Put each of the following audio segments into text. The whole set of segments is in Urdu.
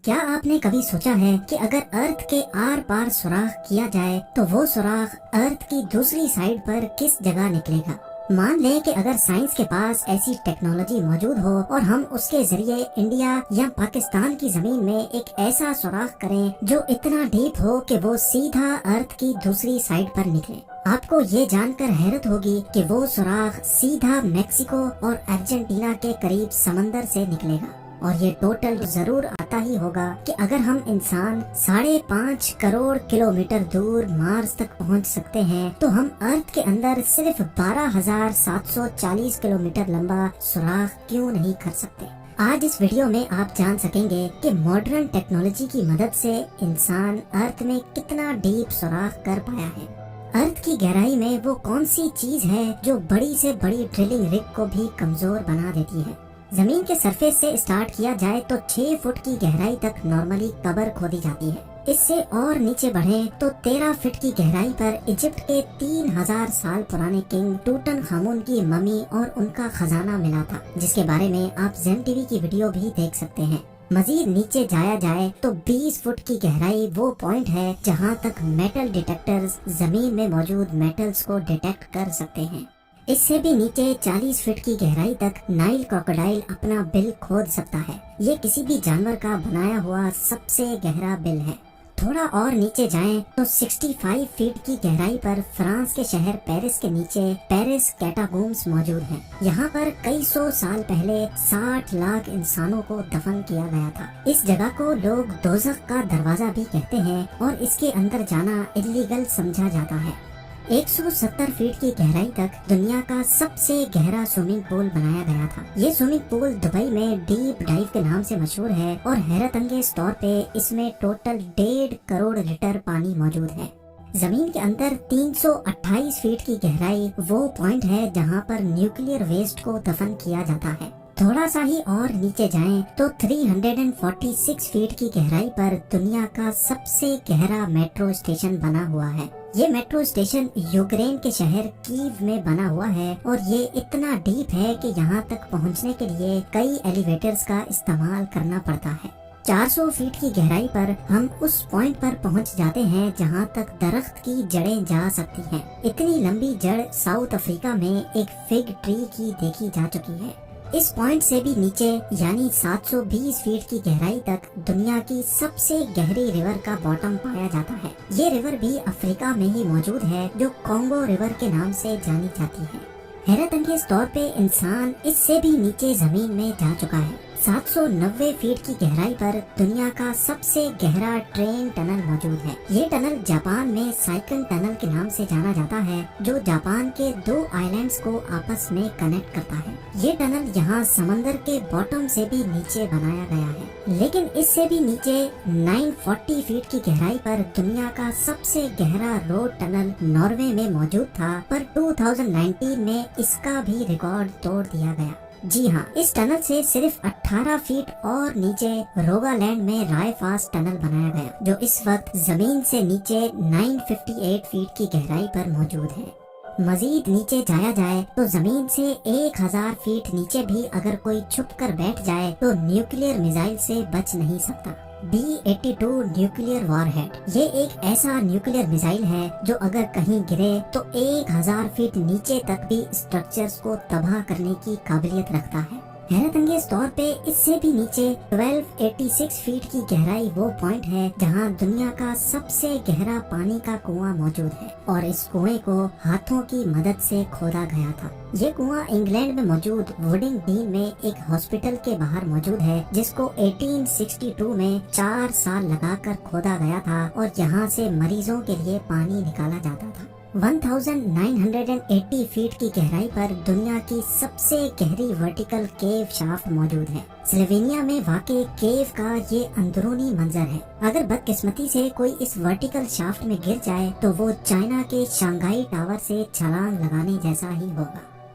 کیا آپ نے کبھی سوچا ہے کہ اگر ارتھ کے آر پار سوراخ کیا جائے تو وہ سوراخ ارتھ کی دوسری سائیڈ پر کس جگہ نکلے گا؟ مان لیں کہ اگر سائنس کے پاس ایسی ٹیکنالوجی موجود ہو اور ہم اس کے ذریعے انڈیا یا پاکستان کی زمین میں ایک ایسا سوراخ کریں جو اتنا ڈیپ ہو کہ وہ سیدھا ارتھ کی دوسری سائیڈ پر نکلے، آپ کو یہ جان کر حیرت ہوگی کہ وہ سوراخ سیدھا میکسیکو اور ارجنٹینا کے قریب سمندر سے نکلے گا۔ اور یہ ٹوٹل ضرور آتا ہی ہوگا کہ اگر ہم انسان 5.5 کروڑ کلومیٹر دور مارس تک پہنچ سکتے ہیں تو ہم ارتھ کے اندر صرف 12,740 کلومیٹر لمبا سوراخ کیوں نہیں کر سکتے؟ آج اس ویڈیو میں آپ جان سکیں گے کہ ماڈرن ٹیکنالوجی کی مدد سے انسان ارتھ میں کتنا ڈیپ سوراخ کر پایا ہے۔ ارتھ کی گہرائی میں وہ کون سی چیز ہے جو بڑی سے بڑی ڈرلنگ رگ کو بھی کمزور بنا دیتی ہے؟ زمین کے سرفیس سے اسٹارٹ کیا جائے تو 6 فٹ کی گہرائی تک نارملی قبر کھودی جاتی ہے۔ اس سے اور نیچے بڑھیں تو 13 فٹ کی گہرائی پر ایجپٹ کے 3000 سال پرانے کنگ ٹوٹن خامون کی ممی اور ان کا خزانہ ملا تھا، جس کے بارے میں آپ زین ٹی وی کی ویڈیو بھی دیکھ سکتے ہیں۔ مزید نیچے جایا جائے تو 20 فٹ کی گہرائی وہ پوائنٹ ہے جہاں تک میٹل ڈیٹیکٹرز زمین میں موجود میٹلز کو ڈیٹیکٹ کر سکتے ہیں۔ اس سے بھی نیچے 40 فٹ کی گہرائی تک نائل کروکوڈائل اپنا بل کھود سکتا ہے۔ یہ کسی بھی جانور کا بنایا ہوا سب سے گہرا بل ہے۔ تھوڑا اور نیچے جائیں تو 65 فٹ کی گہرائی پر فرانس کے شہر پیرس کے نیچے پیرس کیٹاکومبس موجود ہیں۔ یہاں پر کئی سو سال پہلے 60 لاکھ انسانوں کو دفن کیا گیا تھا۔ اس جگہ کو لوگ دوزخ کا دروازہ بھی کہتے ہیں اور اس کے اندر جانا الیگل سمجھا جاتا ہے۔ 170 فٹ کی گہرائی تک دنیا کا سب سے گہرا سوئمنگ پول بنایا گیا تھا۔ یہ سوئمنگ پول دبئی میں ڈیپ ڈائیو کے نام سے مشہور ہے اور حیرت انگیز طور پہ اس میں ٹوٹل 1.5 کروڑ لیٹر پانی موجود ہے۔ زمین کے اندر 328 فٹ کی گہرائی وہ پوائنٹ ہے جہاں پر نیوکلیئر ویسٹ کو دفن کیا جاتا ہے۔ تھوڑا سا ہی اور نیچے جائیں تو 346 فٹ کی گہرائی پر دنیا کا سب سے گہرا میٹرو اسٹیشن بنا ہوا ہے۔ یہ میٹرو اسٹیشن یوکرین کے شہر کیو میں بنا ہوا ہے اور یہ اتنا ڈیپ ہے کہ یہاں تک پہنچنے کے لیے کئی ایلیویٹرز کا استعمال کرنا پڑتا ہے۔ 400 فٹ کی گہرائی پر ہم اس پوائنٹ پر پہنچ جاتے ہیں جہاں تک درخت کی جڑیں جا سکتی ہیں۔ اتنی لمبی جڑ ساؤتھ افریقہ میں ایک فگ ٹری کی دیکھی جا چکی ہے۔ اس پوائنٹ سے بھی نیچے یعنی 720 فٹ کی گہرائی تک دنیا کی سب سے گہری ریور کا باٹم پایا جاتا ہے۔ یہ ریور بھی افریقہ میں ہی موجود ہے جو کانگو ریور کے نام سے جانی جاتی ہے۔ حیرت انگیز طور پہ انسان اس سے بھی نیچے زمین میں جا چکا ہے۔ 790 فٹ کی گہرائی پر دنیا کا سب سے گہرا ٹرین ٹنل موجود ہے۔ یہ ٹنل جاپان میں سائکن ٹنل کے نام سے جانا جاتا ہے جو جاپان کے 2 آئلینڈز کو آپس میں کنیکٹ کرتا ہے۔ یہ ٹنل یہاں سمندر کے باٹم سے بھی نیچے بنایا گیا ہے، لیکن اس سے بھی نیچے 940 فٹ کی گہرائی پر دنیا کا سب سے گہرا روڈ ٹنل ناروے میں موجود تھا، پر 2019 میں اس کا بھی ریکارڈ توڑ دیا گیا۔ جی ہاں، اس ٹنل سے صرف 18 فٹ اور نیچے روگالینڈ میں رائے فاس ٹنل بنایا گیا جو اس وقت زمین سے نیچے 958 فٹ کی گہرائی پر موجود ہے۔ مزید نیچے جایا جائے تو زمین سے 1000 فٹ نیچے بھی اگر کوئی چھپ کر بیٹھ جائے تو نیوکلیئر میزائل سے بچ نہیں سکتا۔ B-82 نیوکلیئر وار ہیڈ یہ ایک ایسا نیوکلیئر میزائل ہے جو اگر کہیں گرے تو 1000 فٹ نیچے تک بھی اسٹرکچرز کو تباہ کرنے کی قابلیت رکھتا ہے۔ حیرت انگیز طور پہ اس سے بھی نیچے 1286 فٹ کی گہرائی وہ پوائنٹ ہے جہاں دنیا کا سب سے گہرا پانی کا کنواں موجود ہے اور اس کنویں کو ہاتھوں کی مدد سے کھودا گیا تھا۔ یہ کنواں انگلینڈ میں موجود ووڈنگ ڈین میں ایک ہاسپٹل کے باہر موجود ہے جس کو 1862 میں 4 سال لگا کر کھودا گیا تھا اور یہاں سے مریضوں کے لیے پانی نکالا جاتا تھا۔ 1980 فٹ کی گہرائی پر دنیا کی سب سے گہری ورٹیکل کیو شافٹ موجود ہے۔ سلوینیا میں واقع کیو کا یہ اندرونی منظر ہے۔ اگر بدقسمتی سے کوئی اس ورٹیکل شافٹ میں گر جائے تو وہ چائنا کے شانگھائی ٹاور سے چھلانگ لگانے جیسا ہی ہوگا۔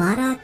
12